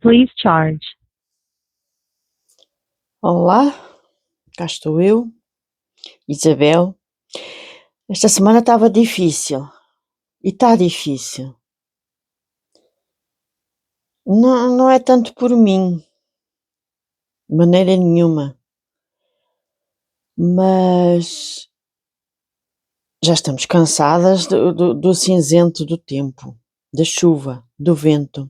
Please charge. Olá, cá estou eu, Isabel. Esta semana estava difícil e está difícil. Não é tanto por mim, de maneira nenhuma, mas já estamos cansadas do cinzento do tempo, da chuva, do vento.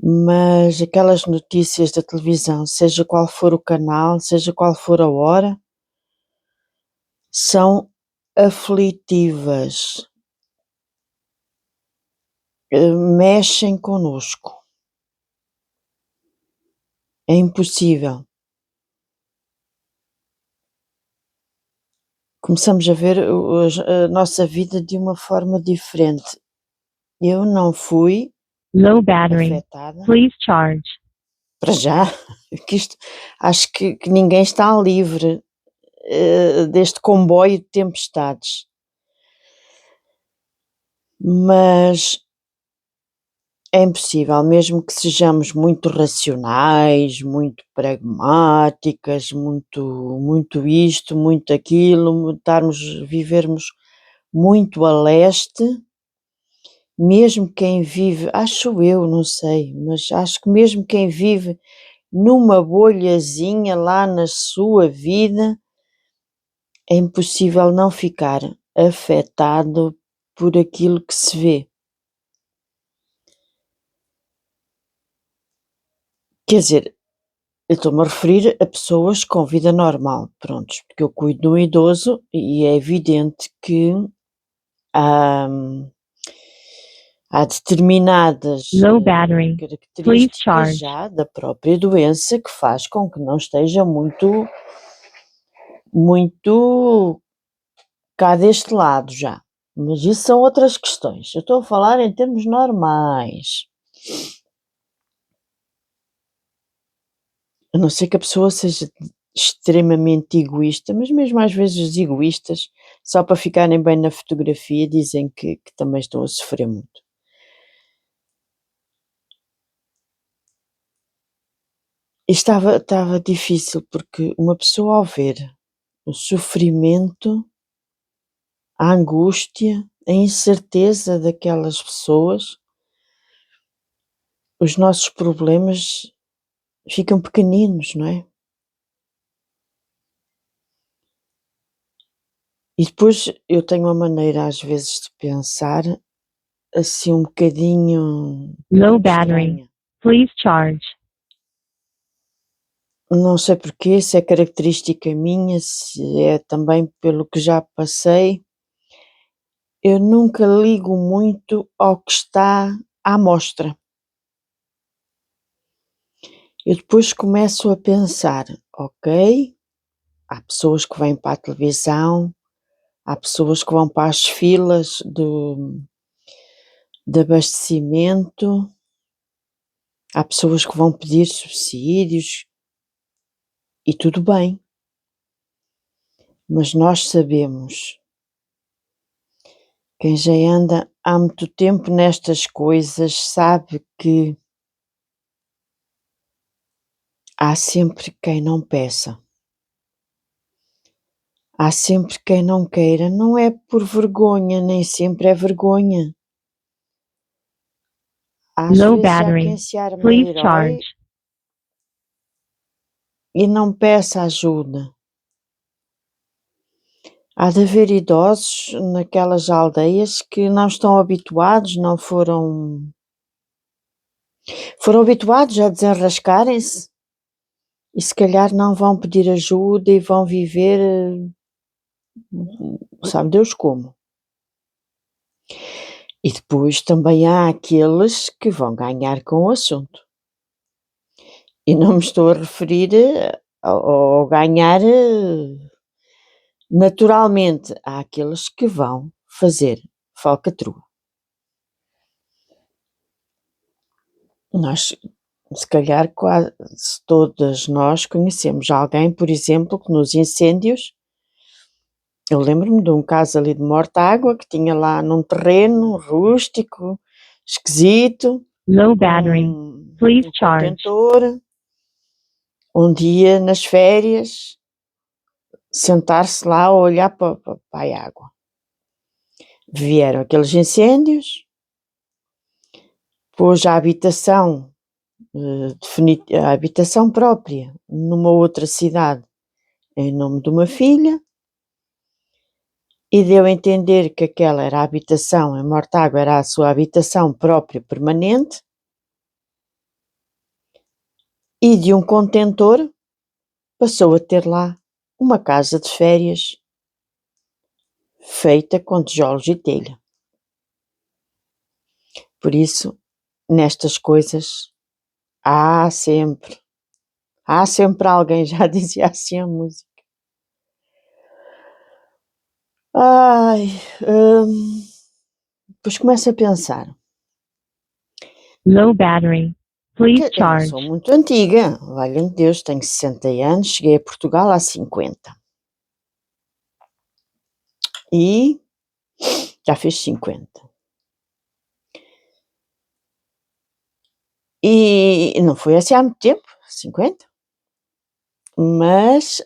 Mas aquelas notícias da televisão, seja qual for o canal, seja qual for a hora, são aflitivas, mexem connosco. É impossível. Começamos a ver a nossa vida de uma forma diferente. Eu não fui Low battery. afetada, Please charge. para já, que isto, acho que ninguém está livre deste comboio de tempestades. Mas é impossível, mesmo que sejamos muito racionais, muito pragmáticas, muito isto, muito aquilo, vivermos muito a leste. Mesmo quem vive, acho eu, não sei, mas acho que mesmo quem vive numa bolhazinha lá na sua vida, é impossível não ficar afetado por aquilo que se vê. Quer dizer, eu estou-me a referir a pessoas com vida normal, prontos, porque eu cuido de um idoso e é evidente que há determinadas Low battery. Please características charge. já da própria doença que faz com que não esteja muito cá deste lado já. Mas isso são outras questões. Eu estou a falar em termos normais. A não ser que a pessoa seja extremamente egoísta, mas mesmo às vezes os egoístas, só para ficarem bem na fotografia, dizem que também estão a sofrer muito. E estava difícil, porque uma pessoa ao ver o sofrimento, a angústia, a incerteza daquelas pessoas, os nossos problemas ficam pequeninos, não é? E depois eu tenho uma maneira às vezes de pensar assim um bocadinho Low battery. estranha. Please charge. Não sei porquê, se é característica minha, se é também pelo que já passei. Eu nunca ligo muito ao que está à mostra. Eu depois começo a pensar, ok, há pessoas que vêm para a televisão, há pessoas que vão para as filas de abastecimento, há pessoas que vão pedir subsídios e tudo bem. Mas nós sabemos, quem já anda há muito tempo nestas coisas sabe que há sempre quem não peça. Há sempre quem não queira, não é por vergonha, nem sempre é vergonha. Às Low vezes há battery. quem se arma Please herói charge. e não peça ajuda. Há de haver idosos naquelas aldeias que não estão habituados, não foram habituados a desenrascarem-se e se calhar não vão pedir ajuda e vão viver, sabe Deus como. E depois também há aqueles que vão ganhar com o assunto. E não me estou a referir ao ganhar naturalmente. Há aqueles que vão fazer falcatrua. Nós, se calhar, quase todas nós conhecemos alguém, por exemplo, que nos incêndios, eu lembro-me de um caso ali de Mortágua, que tinha lá num terreno rústico, esquisito, Low battery. Please um charge. contentor, um dia nas férias, sentar-se lá a olhar para a água. Vieram aqueles incêndios, pôs a habitação, a habitação própria numa outra cidade em nome de uma filha e deu a entender que aquela era a habitação, em Mortágua era a sua habitação própria permanente, e de um contentor passou a ter lá uma casa de férias feita com tijolos e telha. Por isso, nestas coisas, há sempre alguém, já dizia assim a música. Ai, depois começo a pensar. Low battery. Please Eu não charge. sou muito antiga, valha-me Deus, tenho 60 anos, cheguei a Portugal há 50. E já fiz 50. E não foi assim há muito tempo, 50, mas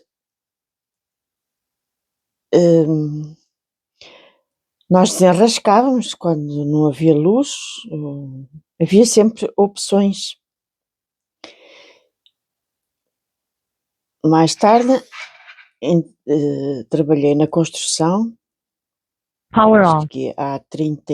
nós desenrascávamos quando não havia luz, havia sempre opções. Mais tarde trabalhei na construção, Power isto off. aqui há 30.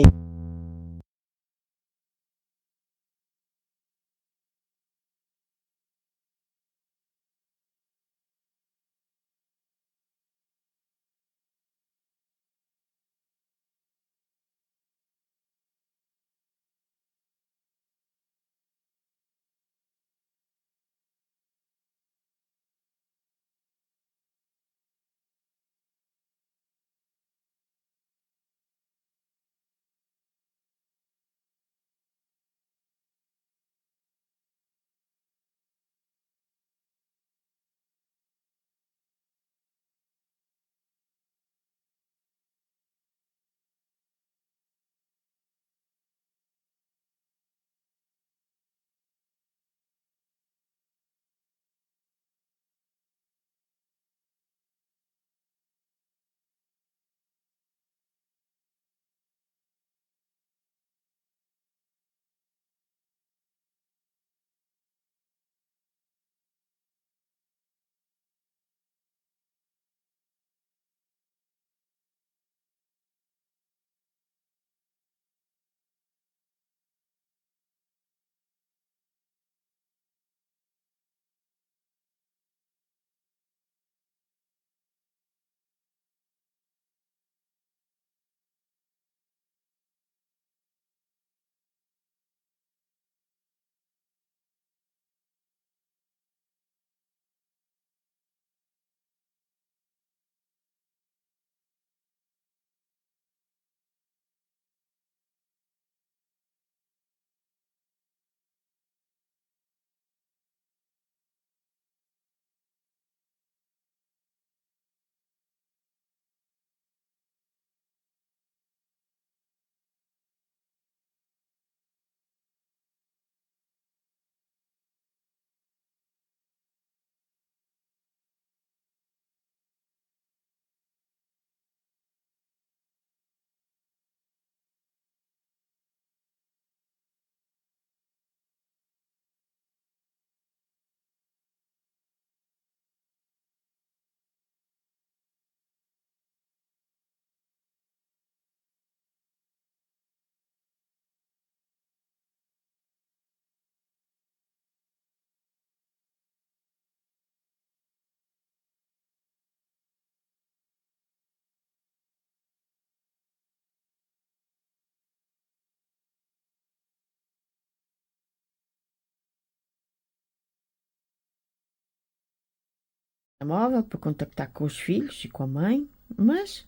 Móvel para contactar com os filhos e com a mãe, mas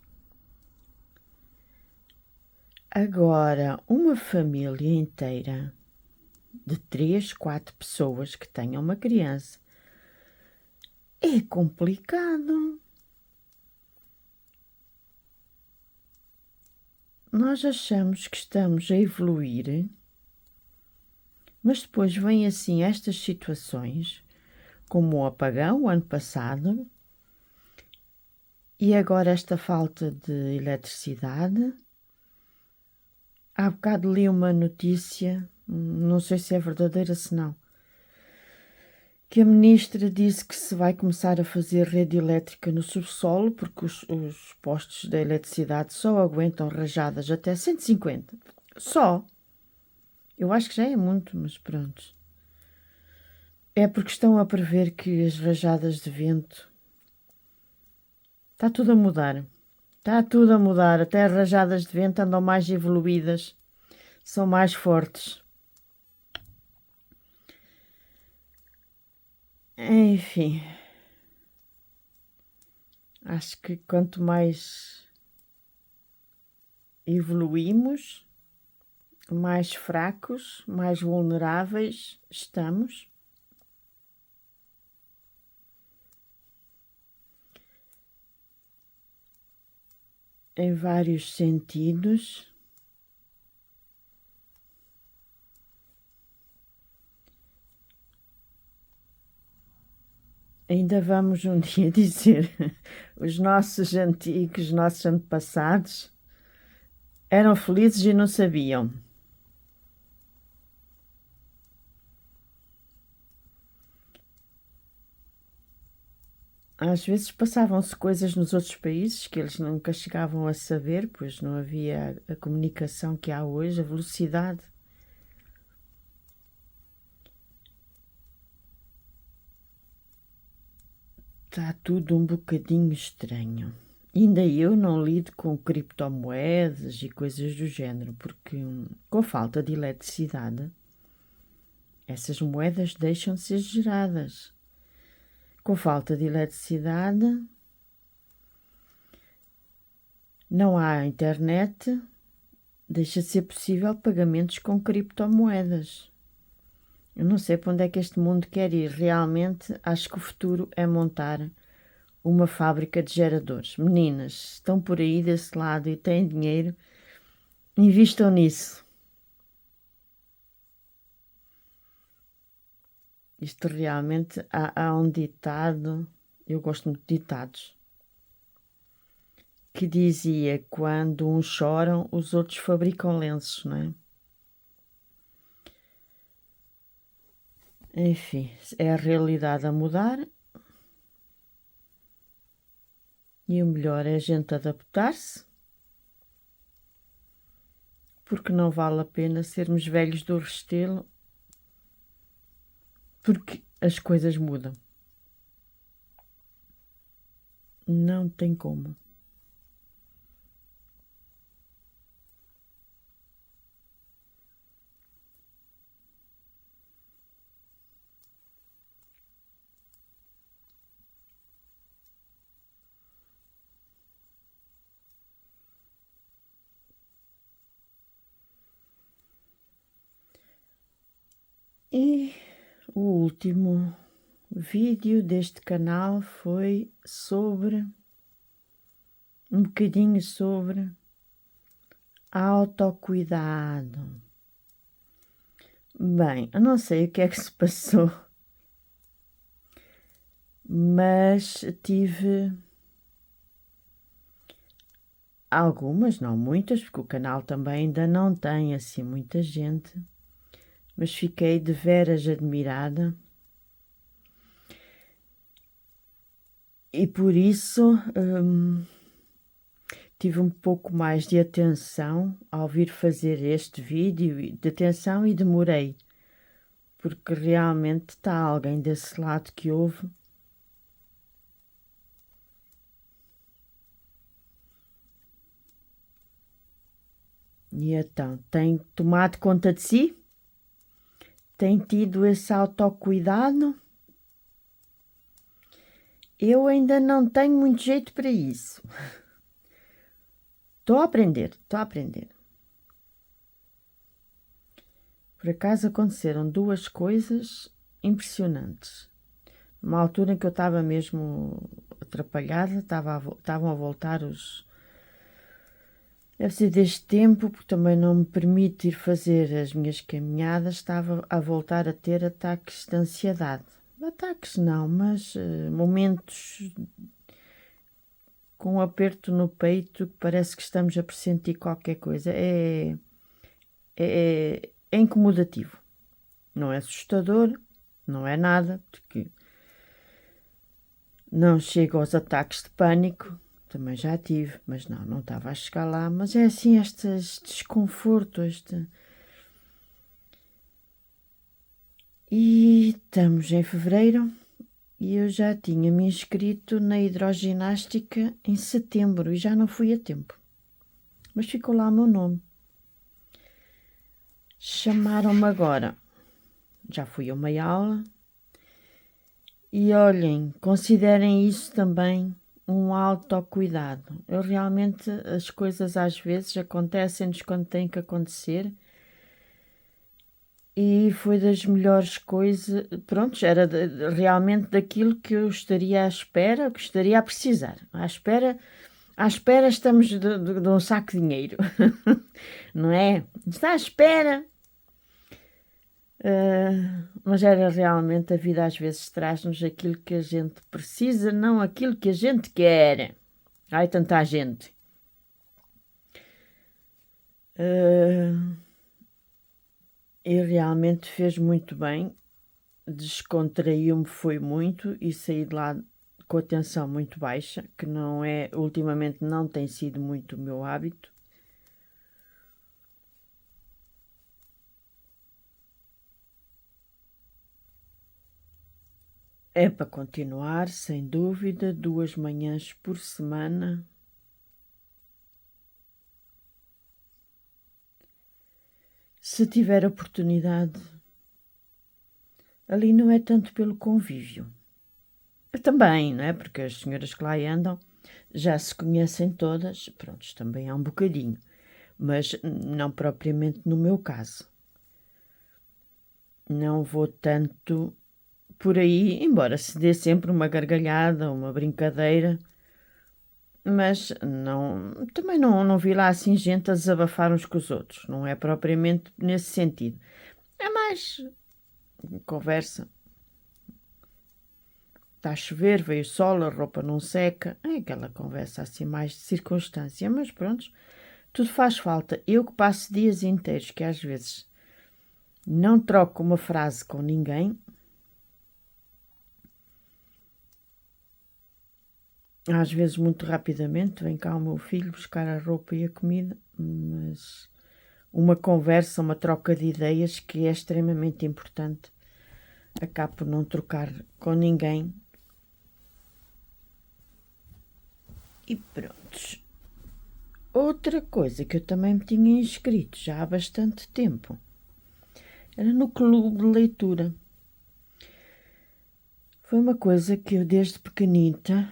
agora uma família inteira de 3, 4 pessoas que tenham uma criança é complicado. Nós achamos que estamos a evoluir Mas depois vêm assim estas situações, como o apagão o ano passado, e agora esta falta de eletricidade. Há bocado li uma notícia, não sei se é verdadeira se não, que a ministra disse que se vai começar a fazer rede elétrica no subsolo porque os postos da eletricidade só aguentam rajadas até 150. Só. Eu acho que já é muito, mas pronto. É porque estão a prever que as rajadas de vento. Está tudo a mudar. Está tudo a mudar. Até as rajadas de vento andam mais evoluídas. São mais fortes. Enfim. Acho que quanto mais evoluímos, mais fracos, mais vulneráveis estamos. Em vários sentidos. Ainda vamos um dia dizer, os nossos antigos, nossos antepassados, eram felizes e não sabiam. Às vezes passavam-se coisas nos outros países que eles nunca chegavam a saber, pois não havia a comunicação que há hoje, a velocidade. Está tudo um bocadinho estranho. Ainda eu não lido com criptomoedas e coisas do género, porque com falta de eletricidade, essas moedas deixam de ser geradas. Com falta de eletricidade, não há internet, deixa de ser possível pagamentos com criptomoedas. Eu não sei para onde é que este mundo quer ir. Realmente acho que o futuro é montar uma fábrica de geradores. Meninas, estão por aí desse lado e têm dinheiro, invistam nisso. Isto realmente há um ditado, eu gosto muito de ditados, que dizia: quando uns choram, os outros fabricam lenços, não é? Enfim, é a realidade a mudar e o melhor é a gente adaptar-se, porque não vale a pena sermos velhos do Restelo, porque as coisas mudam. Não tem como. E o último vídeo deste canal foi sobre um bocadinho sobre autocuidado. Bem, eu não sei o que é que se passou, mas tive algumas, não muitas, porque o canal também ainda não tem assim muita gente, mas fiquei de veras admirada e por isso tive um pouco mais de atenção ao vir fazer este vídeo, de atenção, e demorei, porque realmente está alguém desse lado que ouve. E então, tem tomado conta de si? Tem tido esse autocuidado? Eu ainda não tenho muito jeito para isso. Estou a aprender, estou a aprender. Por acaso aconteceram duas coisas impressionantes. Numa altura em que eu estava mesmo atrapalhada, estavam a voltar Deve ser deste tempo, porque também não me permite ir fazer as minhas caminhadas, estava a voltar a ter ataques de ansiedade. Ataques não, mas momentos com um aperto no peito que parece que estamos a pressentir qualquer coisa. É incomodativo. Não é assustador, não é nada, porque não chego aos ataques de pânico, também já tive, mas não estava a chegar lá. Mas é assim, este desconforto, E estamos em fevereiro e eu já tinha me inscrito na hidroginástica em setembro e já não fui a tempo. Mas ficou lá o meu nome. Chamaram-me agora. Já fui a uma aula. E olhem, considerem isso também um autocuidado. Eu realmente, as coisas às vezes acontecem-nos quando têm que acontecer. E foi das melhores coisas, pronto, era realmente daquilo que eu estaria à espera, que estaria a precisar. À espera estamos de um saco de dinheiro, não é? Está à espera. Mas era realmente a vida às vezes traz-nos aquilo que a gente precisa, não aquilo que a gente quer. Ai, tanta gente. E realmente fez muito bem, descontraiu-me foi muito e saí de lá com a tensão muito baixa, que não é, ultimamente não tem sido muito o meu hábito. É para continuar, sem dúvida, 2 manhãs por semana. Se tiver oportunidade, ali não é tanto pelo convívio. Eu também, não é? Porque as senhoras que lá andam já se conhecem todas, pronto, também há um bocadinho, mas não propriamente no meu caso. Não vou tanto por aí, embora se dê sempre uma gargalhada, uma brincadeira, mas também não vi lá assim gente a desabafar uns com os outros, não é propriamente nesse sentido. É mais conversa. Está a chover, veio o sol, a roupa não seca, é aquela conversa assim mais de circunstância, mas pronto, tudo faz falta. Eu que passo dias inteiros que às vezes não troco uma frase com ninguém, às vezes muito rapidamente, vem cá o meu filho buscar a roupa e a comida, mas uma conversa, uma troca de ideias que é extremamente importante. Acabo por não trocar com ninguém. E pronto. Outra coisa que eu também me tinha inscrito já há bastante tempo era no clube de leitura. Foi uma coisa que eu desde pequenita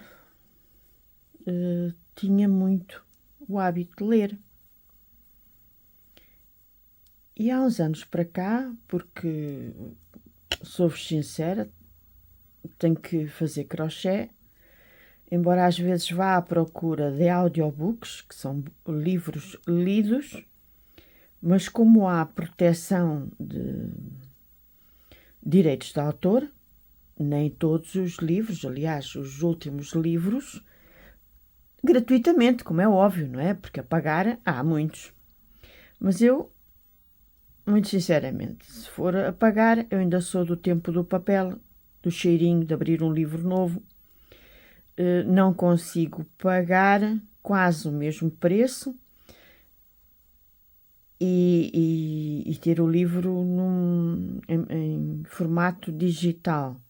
tinha muito o hábito de ler. E há uns anos para cá, porque sou-vos sincera, tenho que fazer crochê, embora às vezes vá à procura de audiobooks, que são livros lidos, mas como há proteção de direitos de autor, nem todos os livros, aliás, os últimos livros, gratuitamente, como é óbvio, não é? Porque a pagar há muitos. Mas eu, muito sinceramente, se for a pagar, eu ainda sou do tempo do papel, do cheirinho de abrir um livro novo. Não consigo pagar quase o mesmo preço e ter o livro em formato digital.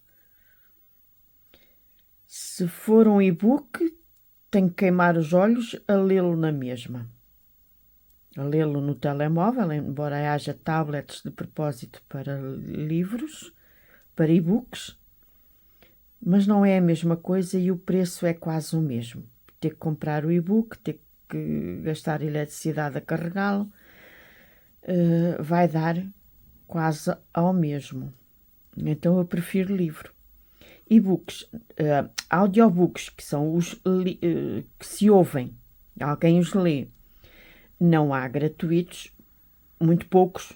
Se for um e-book, tenho que queimar os olhos a lê-lo na mesma. A lê-lo no telemóvel, embora haja tablets de propósito para livros, para e-books, mas não é a mesma coisa e o preço é quase o mesmo. Ter que comprar o e-book, ter que gastar eletricidade a carregá-lo, vai dar quase ao mesmo. Então eu prefiro livro. E-books, audiobooks, que são os que se ouvem, alguém os lê. Não há gratuitos, muito poucos,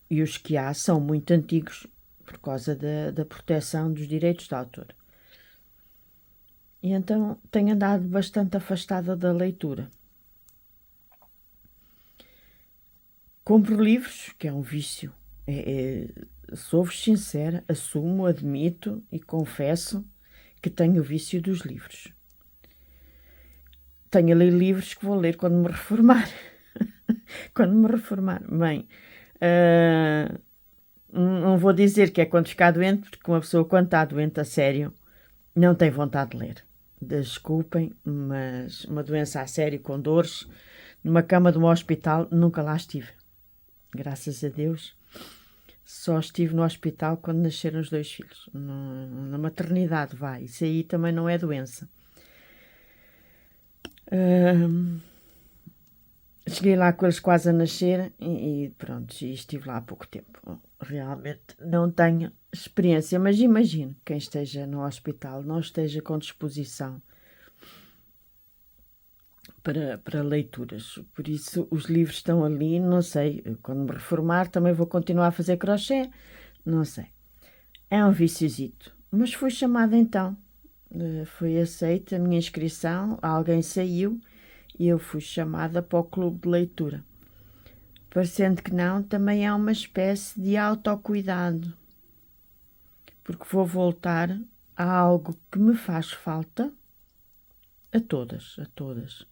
e os que há são muito antigos por causa da proteção dos direitos de autor. E então tenho andado bastante afastada da leitura. Compro livros, que é um vício. Sou-vos sincera, assumo, admito e confesso que tenho o vício dos livros. Tenho ali livros que vou ler quando me reformar. Quando me reformar. Bem, não vou dizer que é quando ficar doente, porque uma pessoa, quando está doente a sério, não tem vontade de ler. Desculpem, mas uma doença a sério, com dores, numa cama de um hospital, nunca lá estive. Graças a Deus. Só estive no hospital quando nasceram os 2 filhos. Na maternidade, vai. Isso aí também não é doença. Cheguei lá com eles quase a nascer e pronto, e estive lá há pouco tempo. Realmente não tenho experiência, mas imagino quem esteja no hospital não esteja com disposição para leituras. Por isso, os livros estão ali, não sei. Quando me reformar, também vou continuar a fazer crochê, não sei. É um viciozito. Mas fui chamada então. Foi aceita a minha inscrição, alguém saiu e eu fui chamada para o clube de leitura. Parecendo que não, também é uma espécie de autocuidado, porque vou voltar a algo que me faz falta a todas, a todas.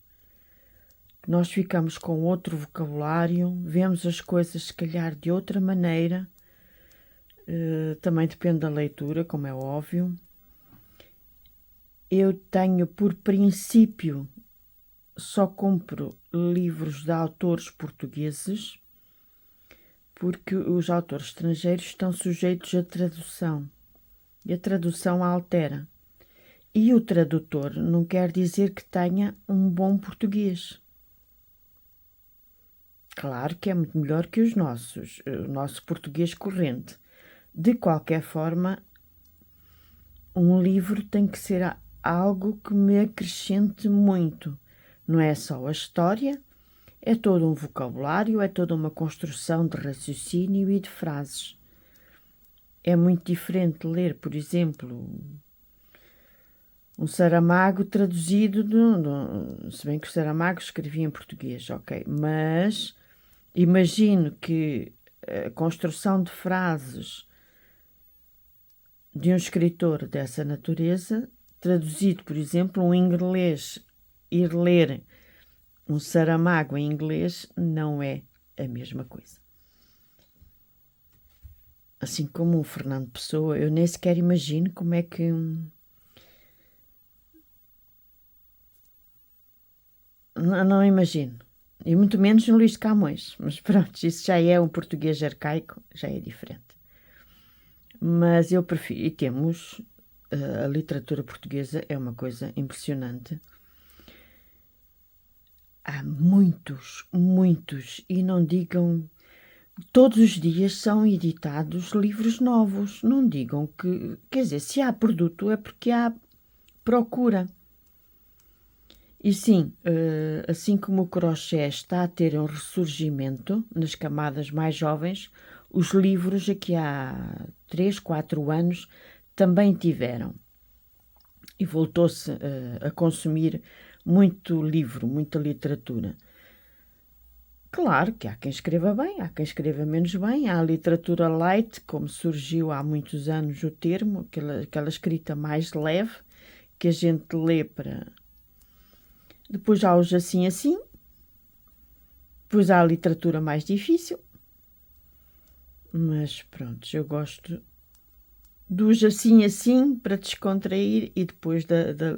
Nós ficamos com outro vocabulário, vemos as coisas se calhar de outra maneira, também depende da leitura, como é óbvio. Eu tenho por princípio, só compro livros de autores portugueses, porque os autores estrangeiros estão sujeitos à tradução, e a tradução altera. E o tradutor não quer dizer que tenha um bom português. Claro que é muito melhor que os nossos, o nosso português corrente. De qualquer forma, um livro tem que ser algo que me acrescente muito. Não é só a história, é todo um vocabulário, é toda uma construção de raciocínio e de frases. É muito diferente ler, por exemplo, um Saramago traduzido, se bem que o Saramago escrevia em português, ok, mas imagino que a construção de frases de um escritor dessa natureza, traduzido, por exemplo, um inglês, ir ler um Saramago em inglês não é a mesma coisa. Assim como um Fernando Pessoa, eu nem sequer imagino como é que não imagino. E muito menos no Luís de Camões. Mas pronto, isso já é um português arcaico, já é diferente. Mas eu prefiro. E temos. A literatura portuguesa é uma coisa impressionante. Há muitos, muitos, e não digam. Todos os dias são editados livros novos. Não digam que. Quer dizer, se há produto é porque há procura. E sim, assim como o crochê está a ter um ressurgimento nas camadas mais jovens, os livros aqui há 3, 4 anos também tiveram. E voltou-se a consumir muito livro, muita literatura. Claro que há quem escreva bem, há quem escreva menos bem, há a literatura light, como surgiu há muitos anos o termo, aquela escrita mais leve, que a gente lê para. Depois há os assim assim, depois há a literatura mais difícil, mas pronto, eu gosto dos assim assim para descontrair e depois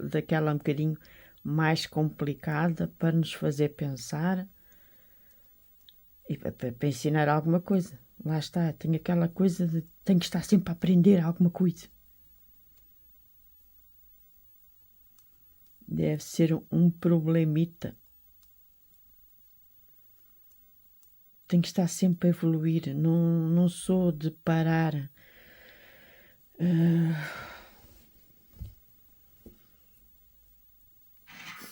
daquela um bocadinho mais complicada para nos fazer pensar e para ensinar alguma coisa. Lá está, tenho aquela coisa de tenho que estar sempre a aprender alguma coisa. Deve ser um problemita. Tenho que estar sempre a evoluir, não sou de parar.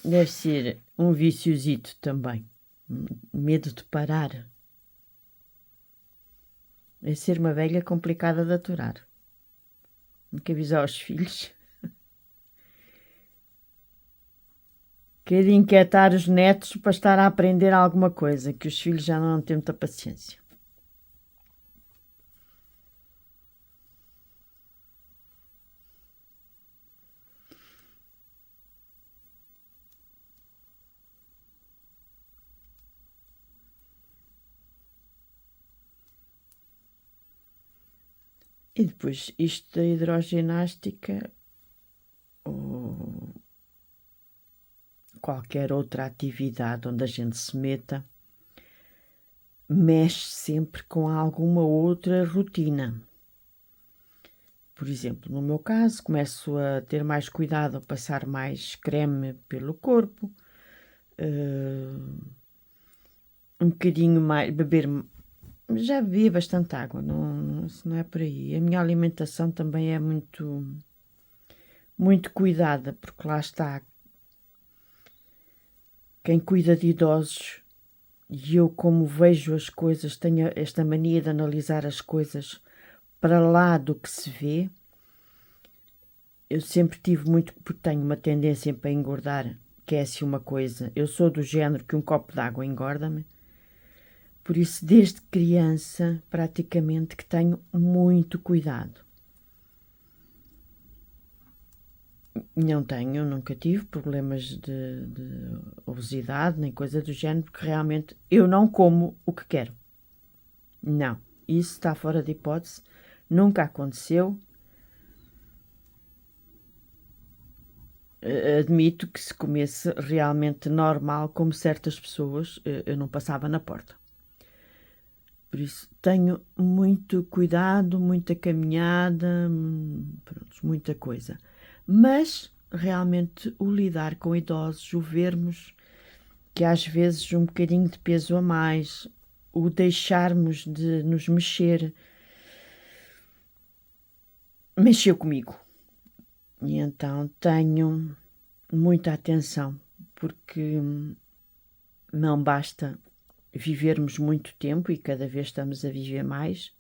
Deve ser um viciozito também. medo de parar. É ser uma velha complicada de aturar. Nunca avisar aos filhos. Quer inquietar os netos para estar a aprender alguma coisa, que os filhos já não têm muita paciência. E depois, isto da hidroginástica ou qualquer outra atividade onde a gente se meta, mexe sempre com alguma outra rotina. Por exemplo, no meu caso, começo a ter mais cuidado a passar mais creme pelo corpo, um bocadinho mais, beber. Já bebia bastante água, não, isso não é por aí. A minha alimentação também é muito cuidada, porque lá está. Quem cuida de idosos, e eu, como vejo as coisas, tenho esta mania de analisar as coisas para lá do que se vê. Eu sempre tive muito, porque tenho uma tendência para engordar, que é assim uma coisa. Eu sou do género que um copo de água engorda-me. Por isso, desde criança, praticamente que tenho muito cuidado. Não tenho, nunca tive problemas de obesidade, nem coisa do género, porque realmente eu não como o que quero. Não, isso está fora de hipótese, nunca aconteceu. Admito que se comesse realmente normal, como certas pessoas, eu não passava na porta. Por isso tenho muito cuidado, muita caminhada, pronto, muita coisa. Mas realmente o lidar com idosos, o vermos que às vezes um bocadinho de peso a mais, o deixarmos de nos mexer, mexeu comigo. E então tenho muita atenção, porque não basta vivermos muito tempo e cada vez estamos a viver mais,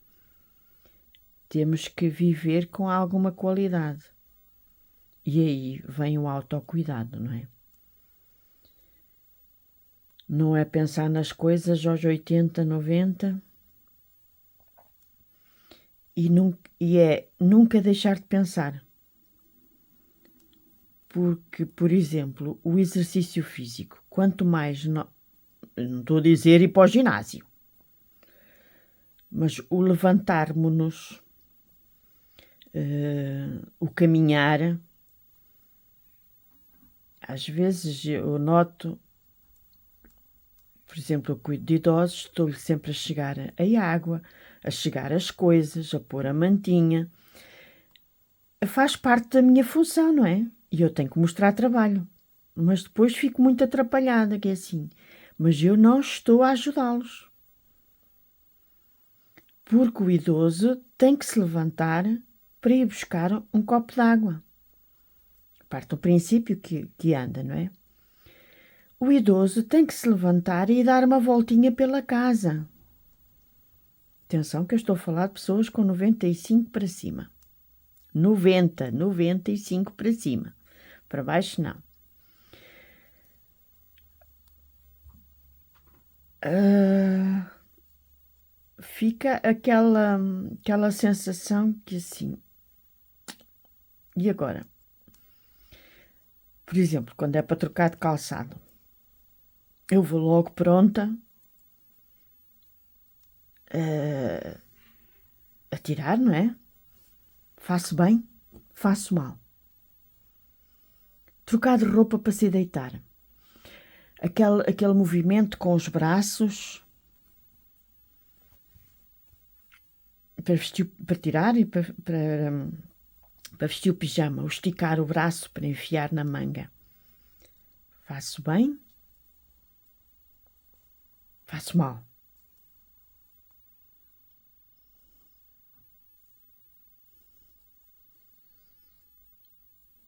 temos que viver com alguma qualidade. E aí vem o autocuidado, não é? Não é pensar nas coisas aos 80, 90 e é nunca deixar de pensar. Porque, por exemplo, o exercício físico, quanto mais. Não estou a dizer ir para o ginásio, mas o levantarmos-nos, o caminhar, às vezes eu noto, por exemplo, eu cuido de idosos, estou-lhe sempre a chegar a água, a chegar as coisas, a pôr a mantinha. Faz parte da minha função, não é? E eu tenho que mostrar trabalho. Mas depois fico muito atrapalhada, que é assim. Mas eu não estou a ajudá-los. Porque o idoso tem que se levantar para ir buscar um copo de água. Parte do princípio que anda, não é? O idoso tem que se levantar e dar uma voltinha pela casa. Atenção que eu estou a falar de pessoas com 95 para cima. 95 para cima. Para baixo, não. Fica aquela sensação que assim. E agora? Por exemplo, quando é para trocar de calçado, eu vou logo pronta a tirar, não é? Faço bem, faço mal. Trocar de roupa para se deitar. Aquele movimento com os braços para, vestir, para tirar e para vestir o pijama, ou esticar o braço para enfiar na manga. Faço bem, faço mal.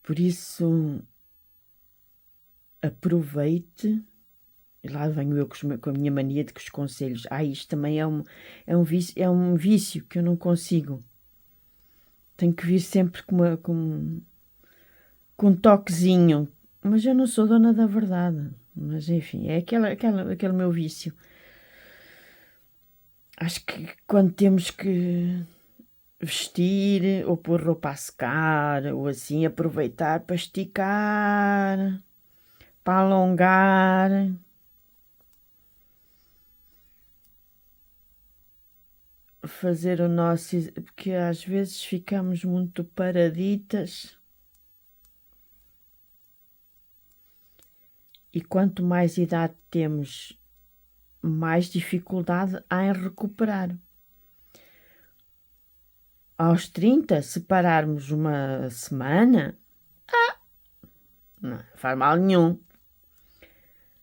Por isso, aproveite E lá venho eu com a minha mania de que os conselhos. Isto também é um vício que eu não consigo. Tenho que vir sempre com um toquezinho. Mas eu não sou dona da verdade. Mas enfim, é aquele meu vício. Acho que quando temos que vestir ou pôr roupa a secar ou assim, aproveitar para esticar, para alongar. Fazer o nosso, porque às vezes ficamos muito paraditas e quanto mais idade temos, mais dificuldade há em recuperar. Aos 30, se pararmos uma semana, não faz mal nenhum.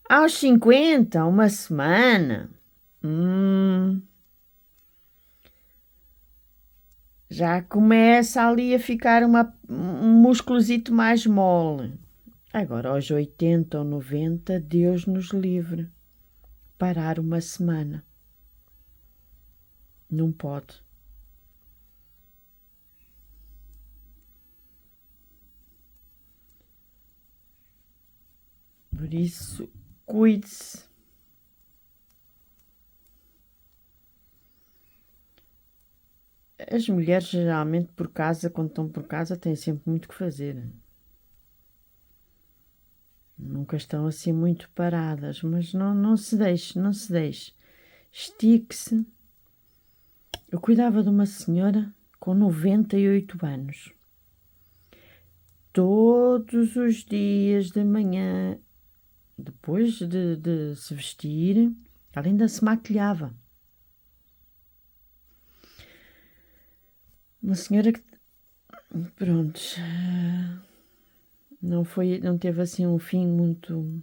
Aos 50, uma semana, já começa ali a ficar um musculozito mais mole. Agora, aos 80 ou 90, Deus nos livre. Parar uma semana. Não pode. Por isso, cuide-se. As mulheres, geralmente, por casa, quando estão por casa, têm sempre muito que fazer. Nunca estão assim muito paradas, mas não se deixe, não se deixe. Estique-se. Eu cuidava de uma senhora com 98 anos. Todos os dias de manhã, depois de se vestir, ela ainda se maquilhava. Uma senhora que, pronto, não teve assim um fim muito.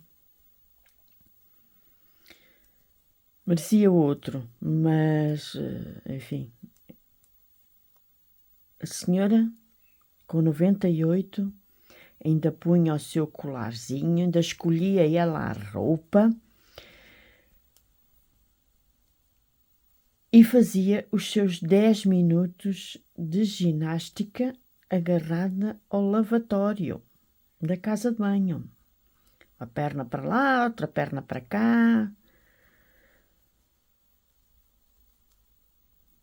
Merecia outro, mas, enfim. A senhora, com 98, ainda punha o seu colarzinho, ainda escolhia ela a roupa e fazia os seus 10 minutos de ginástica agarrada ao lavatório da casa de banho. Uma perna para lá, outra perna para cá.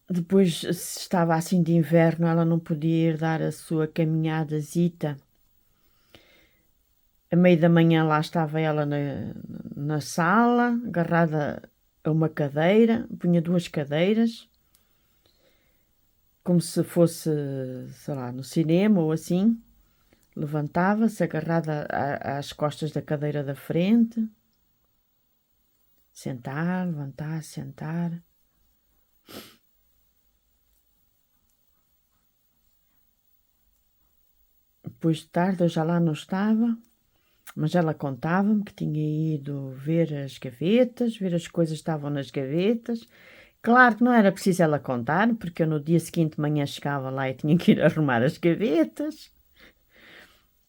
Depois, se estava assim de inverno, ela não podia ir dar a sua caminhadazita. A meio da manhã lá estava ela na sala, agarrada a uma cadeira, punha duas cadeiras, como se fosse, sei lá, no cinema ou assim. Levantava-se, agarrada às costas da cadeira da frente. Sentar, levantar, sentar. Depois de tarde eu já lá não estava, mas ela contava-me que tinha ido ver as gavetas, ver as coisas que estavam nas gavetas. Claro que não era preciso ela contar, porque eu no dia seguinte de manhã chegava lá e tinha que ir arrumar as gavetas,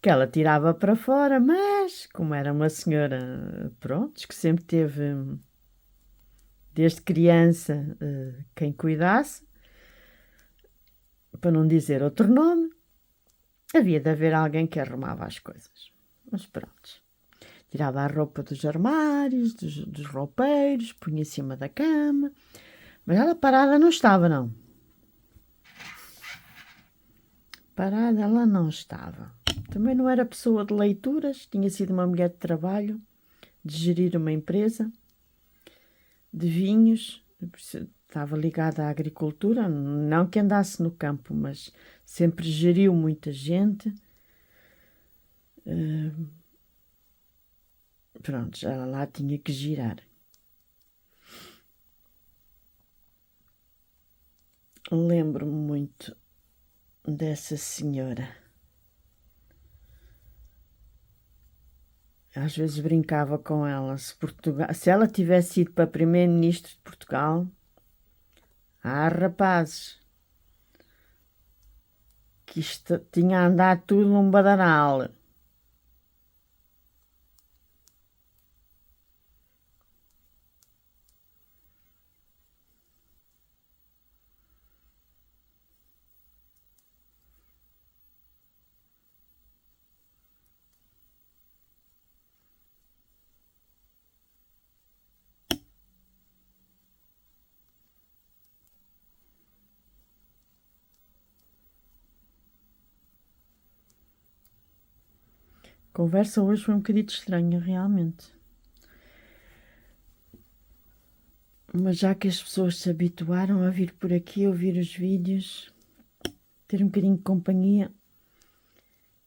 que ela tirava para fora, mas como era uma senhora, pronto, que sempre teve, desde criança, quem cuidasse, para não dizer outro nome, havia de haver alguém que arrumava as coisas. Mas pronto. Tirava a roupa dos armários, dos roupeiros, punha em cima da cama. Mas ela parada não estava, não. Parada ela não estava. Também não era pessoa de leituras, tinha sido uma mulher de trabalho, de gerir uma empresa de vinhos. Estava ligada à agricultura, não que andasse no campo, mas sempre geriu muita gente. Pronto, ela lá tinha que girar. Lembro-me muito dessa senhora. Às vezes brincava com ela. Se ela tivesse ido para primeiro-ministro de Portugal, rapazes, que isto tinha andado tudo num badaral. conversa hoje foi um bocadinho estranha, realmente. Mas já que as pessoas se habituaram a vir por aqui, ouvir os vídeos, ter um bocadinho de companhia,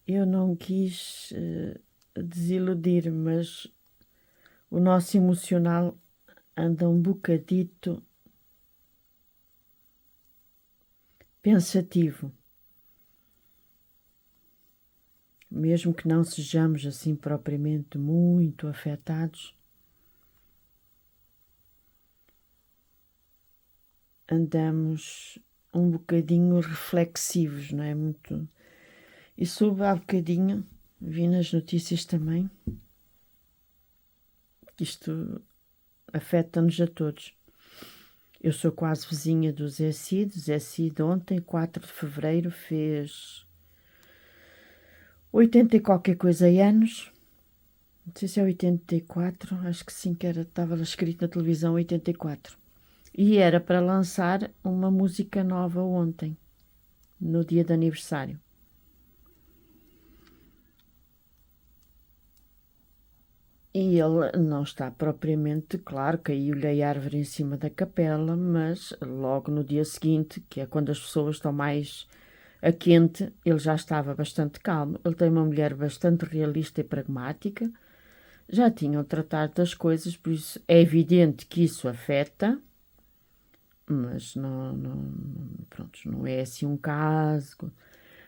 eu não quis desiludir, mas o nosso emocional anda um bocadito pensativo. Mesmo que não sejamos assim propriamente muito afetados, andamos um bocadinho reflexivos, não é? Muito. E soube há bocadinho, vi nas notícias também, que isto afeta-nos a todos. Eu sou quase vizinha do Zé Cid. Zé Cid ontem, 4 de fevereiro, fez 80 e qualquer coisa anos. Não sei se é 84, acho que sim, que estava escrito na televisão 84. E era para lançar uma música nova ontem, no dia de aniversário. E ele não está propriamente, claro, caiu-lhe a árvore em cima da capela, mas logo no dia seguinte, que é quando as pessoas estão mais a quente, ele já estava bastante calmo. Ele tem uma mulher bastante realista e pragmática, já tinham tratado das coisas, por isso é evidente que isso afeta, mas pronto, não é assim um caso.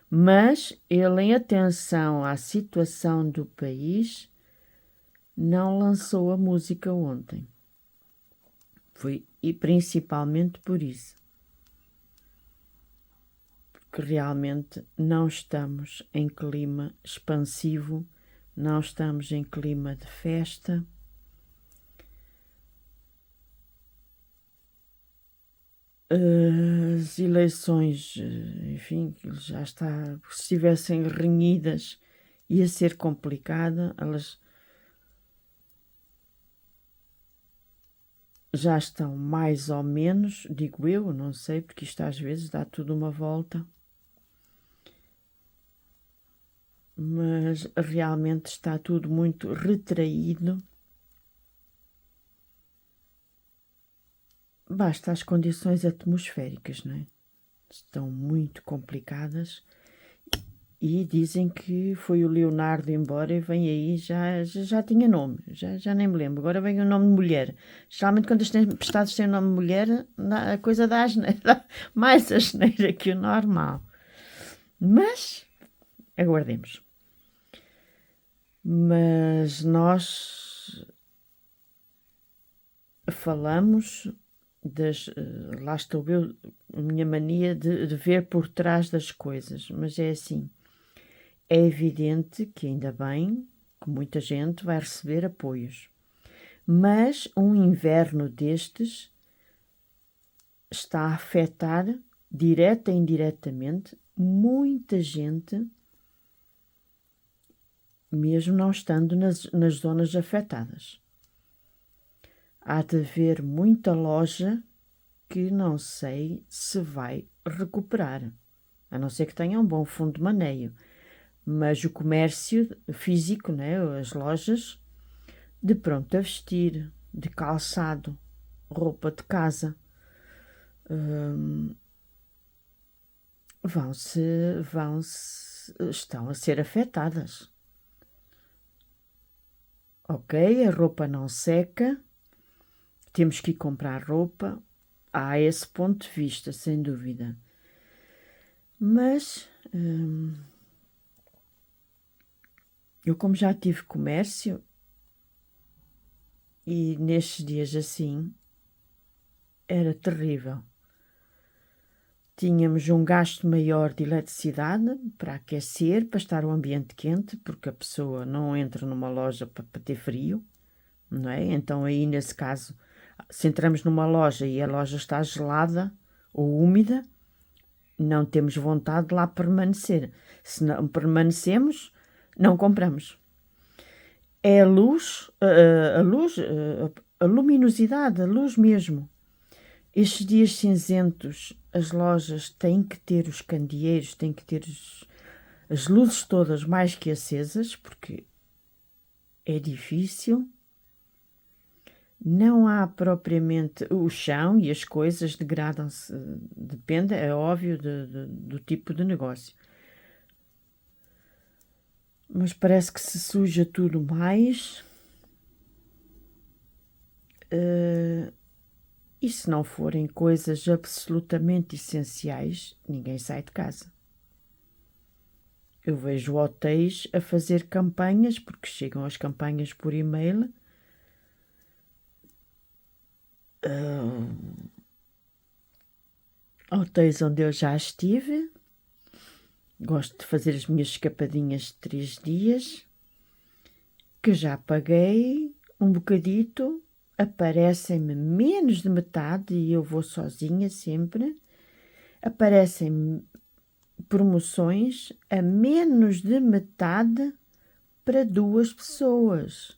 Mas ele, em atenção à situação do país, não lançou a música ontem. Foi e principalmente por isso. Porque realmente não estamos em clima expansivo, não estamos em clima de festa. As eleições, enfim, já está, se estivessem renhidas, ia ser complicada. Elas já estão mais ou menos, digo eu, não sei, porque isto às vezes dá tudo uma volta. Mas realmente está tudo muito retraído. Basta as condições atmosféricas, não é? Estão muito complicadas e dizem que foi o Leonardo embora e vem aí, já tinha nome, já nem me lembro, agora vem o nome de mulher. Geralmente quando as tempestades têm o nome de mulher, a coisa dá asneira, mais asneira que o normal. Mas, aguardemos. Mas nós falamos lá estou eu, a minha mania de ver por trás das coisas, mas é assim, é evidente que ainda bem que muita gente vai receber apoios, mas um inverno destes está a afetar, direta e indiretamente, muita gente, mesmo não estando nas zonas afetadas. Há de haver muita loja que não sei se vai recuperar, a não ser que tenha um bom fundo de maneio. Mas o comércio físico, né, as lojas, de pronto a vestir, de calçado, roupa de casa, estão a ser afetadas. Ok, a roupa não seca, temos que ir comprar roupa, há esse ponto de vista, sem dúvida. Mas eu, como já tive comércio, e nestes dias assim, era terrível. Tínhamos um gasto maior de eletricidade para aquecer, para estar o ambiente quente, porque a pessoa não entra numa loja para ter frio, não é? Então aí, nesse caso, se entramos numa loja e a loja está gelada ou úmida, não temos vontade de lá permanecer. Se não permanecemos, não compramos. É a luz, a luminosidade, a luz mesmo. Estes dias cinzentos, as lojas têm que ter os candeeiros, têm que ter as luzes todas mais que acesas, porque é difícil. Não há propriamente o chão e as coisas degradam-se, depende, é óbvio, do tipo de negócio. Mas parece que se suja tudo mais. E se não forem coisas absolutamente essenciais, ninguém sai de casa. Eu vejo hotéis a fazer campanhas, porque chegam as campanhas por e-mail. Hotéis onde eu já estive. Gosto de fazer as minhas escapadinhas de 3 dias, que já paguei um bocadito, aparecem-me menos de metade e eu vou sozinha sempre. Aparecem-me promoções a menos de metade para 2 pessoas.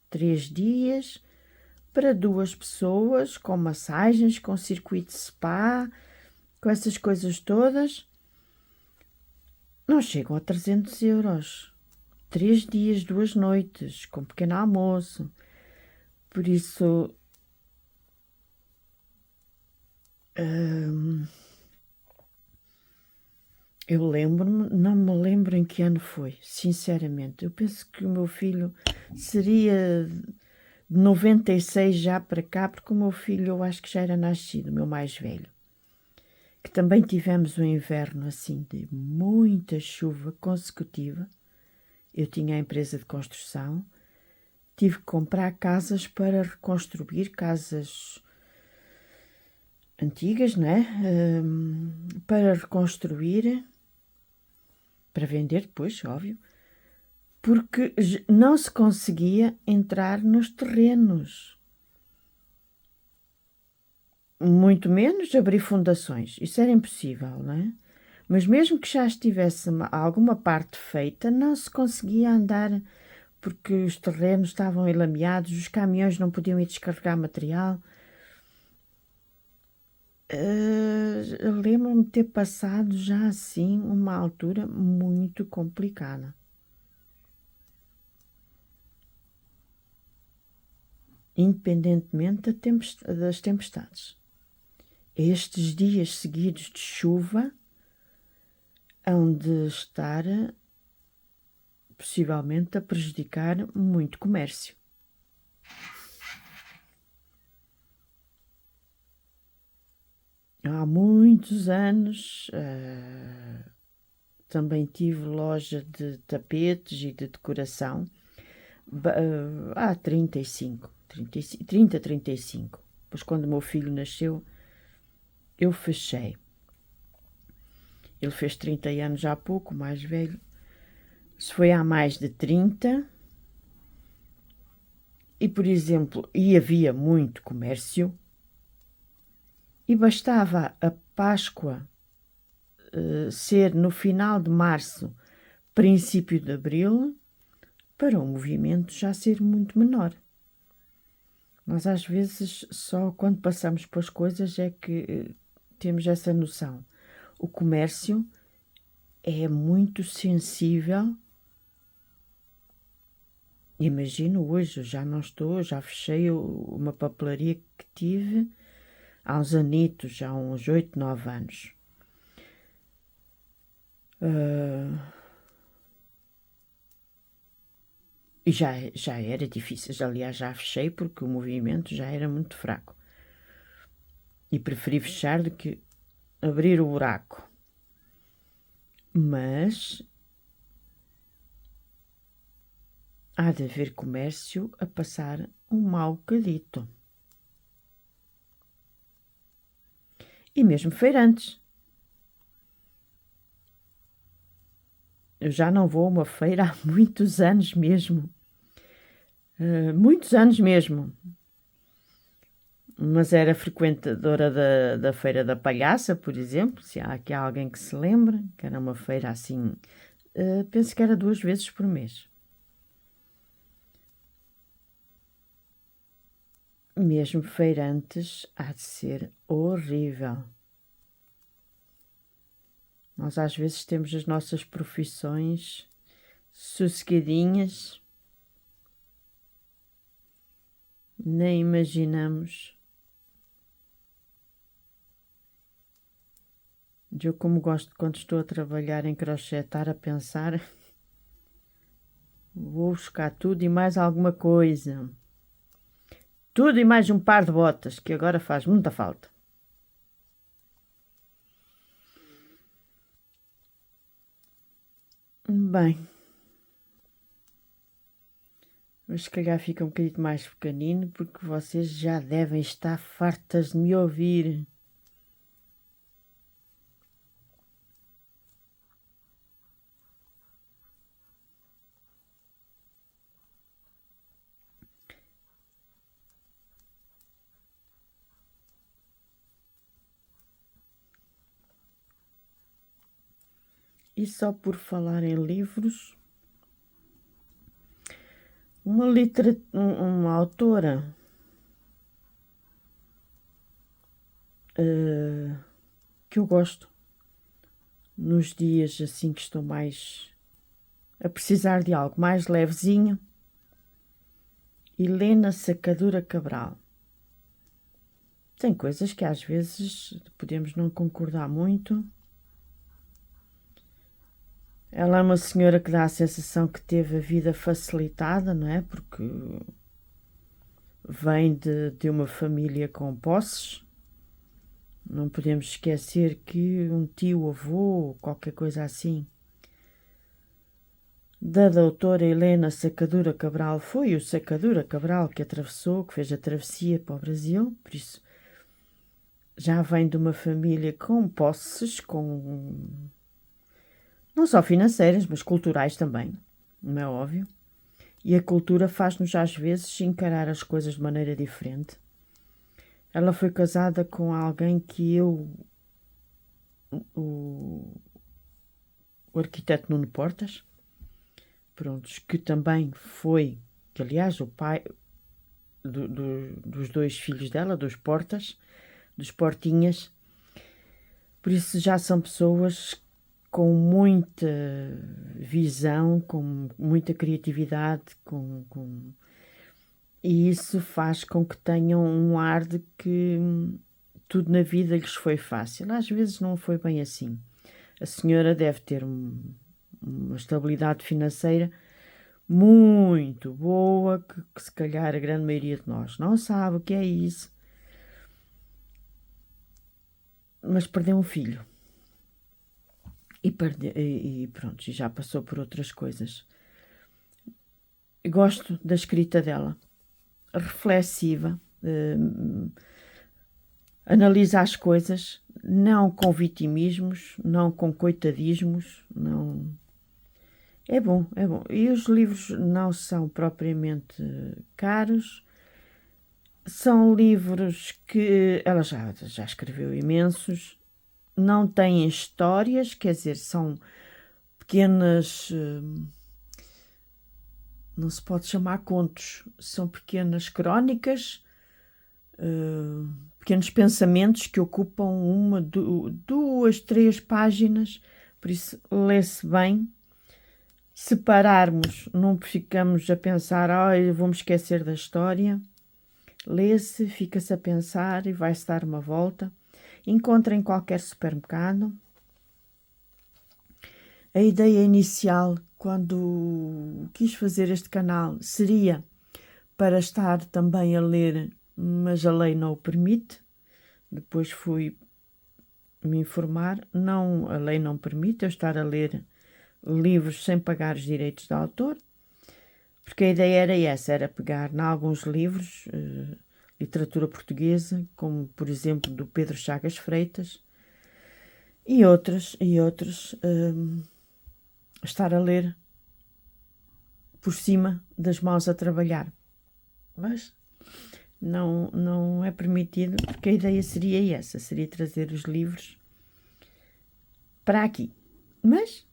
3 dias para 2 pessoas, com massagens, com circuito spa, com essas coisas todas. Não chegam a 300 €. 3 dias, 2 noites, com pequeno almoço. Por isso, eu lembro-me, não me lembro em que ano foi, sinceramente. Eu penso que o meu filho seria de 96 já para cá, porque o meu filho eu acho que já era nascido, o meu mais velho. Que também tivemos um inverno assim de muita chuva consecutiva. Eu tinha a empresa de construção, tive que comprar casas para reconstruir, casas antigas, não é? Para reconstruir, para vender depois, óbvio, porque não se conseguia entrar nos terrenos. Muito menos abrir fundações, isso era impossível, não é? Mas mesmo que já estivesse alguma parte feita, não se conseguia andar porque os terrenos estavam enlameados, os caminhões não podiam ir descarregar material. Lembro-me de ter passado já assim uma altura muito complicada. Independentemente das tempestades. Estes dias seguidos de chuva hão de estar possivelmente a prejudicar muito comércio. Há muitos anos também tive loja de tapetes e de decoração. Há 35, 35. Pois quando o meu filho nasceu, eu fechei. Ele fez 30 anos há pouco, o mais velho. Se foi há mais de 30. E, por exemplo, havia muito comércio. E bastava a Páscoa ser no final de março, princípio de abril, para o movimento já ser muito menor. Nós às vezes só quando passamos pelas coisas é que temos essa noção. O comércio é muito sensível. Imagino hoje, eu já não estou, já fechei uma papelaria que tive há uns anitos, há uns 8, 9 anos. E já era difícil, aliás, já fechei porque o movimento já era muito fraco. E preferi fechar do que abrir o buraco. Mas há de haver comércio a passar um mau bocadito. E mesmo feirantes. Eu já não vou a uma feira há muitos anos mesmo. Muitos anos mesmo. Mas era frequentadora da Feira da Palhaça, por exemplo, se há aqui alguém que se lembre, que era uma feira assim, penso que era 2 vezes por mês. Mesmo feirantes, há de ser horrível. Nós às vezes temos as nossas profissões sossegadinhas Nem imaginamos. Eu, como gosto quando estou a trabalhar em crochê, estar a pensar, vou buscar tudo e mais alguma coisa. Tudo e mais um par de botas, que agora faz muita falta. Bem, mas se calhar fica um bocadinho mais pequenino, porque vocês já devem estar fartas de me ouvir. E só por falar em livros, uma autora que eu gosto nos dias assim que estou mais a precisar de algo mais levezinho, Helena Sacadura Cabral. Tem coisas que às vezes podemos não concordar muito. Ela é uma senhora que dá a sensação que teve a vida facilitada, não é? Porque vem de uma família com posses. Não podemos esquecer que um tio, avô, qualquer coisa assim, da doutora Helena Sacadura Cabral, foi o Sacadura Cabral que atravessou, que fez a travessia para o Brasil, por isso já vem de uma família com posses, com não só financeiras, mas culturais também, não é óbvio. E a cultura faz-nos às vezes encarar as coisas de maneira diferente. Ela foi casada com alguém que o, o arquiteto Nuno Portas, prontos, que também foi, que aliás o pai dos dois filhos dela, dos Portas, dos Portinhas, por isso já são pessoas com muita visão, com muita criatividade, e isso faz com que tenham um ar de que tudo na vida lhes foi fácil. Às vezes não foi bem assim. A senhora deve ter uma estabilidade financeira muito boa, que se calhar a grande maioria de nós não sabe o que é isso. Mas perdeu um filho. E pronto, já passou por outras coisas. Gosto da escrita dela, reflexiva, analisa as coisas, não com vitimismos, não com coitadismos, não. É bom, é bom. E os livros não são propriamente caros, são livros que ela já escreveu imensos, não têm histórias, quer dizer, são pequenas. Não se pode chamar contos, são pequenas crónicas, pequenos pensamentos que ocupam uma, duas, três páginas, por isso lê-se bem. Se pararmos, não ficamos a pensar, eu vou-me esquecer da história. Lê-se, fica-se a pensar e vai-se dar uma volta. Encontra em qualquer supermercado. A ideia inicial, quando quis fazer este canal, seria para estar também a ler, mas a lei não o permite. Depois fui me informar, não, a lei não permite eu estar a ler livros sem pagar os direitos de autor, porque a ideia era essa, era pegar em alguns livros, literatura portuguesa, como por exemplo do Pedro Chagas Freitas, e outros, estar a ler por cima das mãos a trabalhar. Mas não é permitido, porque a ideia seria essa, seria trazer os livros para aqui. Mas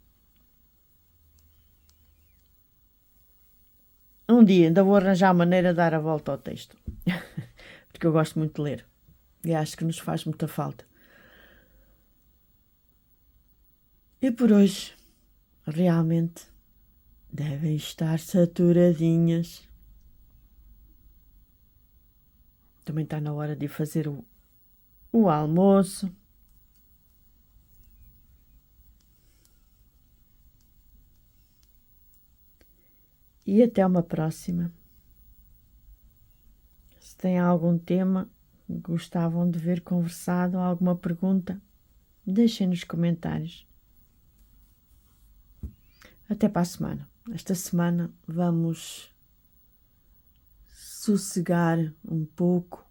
um dia ainda vou arranjar a maneira de dar a volta ao texto, porque eu gosto muito de ler e acho que nos faz muita falta. E por hoje, realmente, devem estar saturadinhas. Também está na hora de fazer o almoço. E até uma próxima. Se têm algum tema que gostavam de ver conversado, alguma pergunta, deixem nos comentários. Até para a semana. Esta semana vamos sossegar um pouco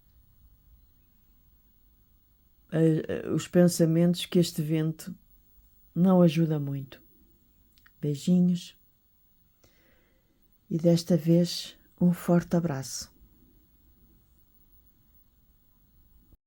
os pensamentos, que este vento não ajuda muito. Beijinhos e desta vez um forte abraço.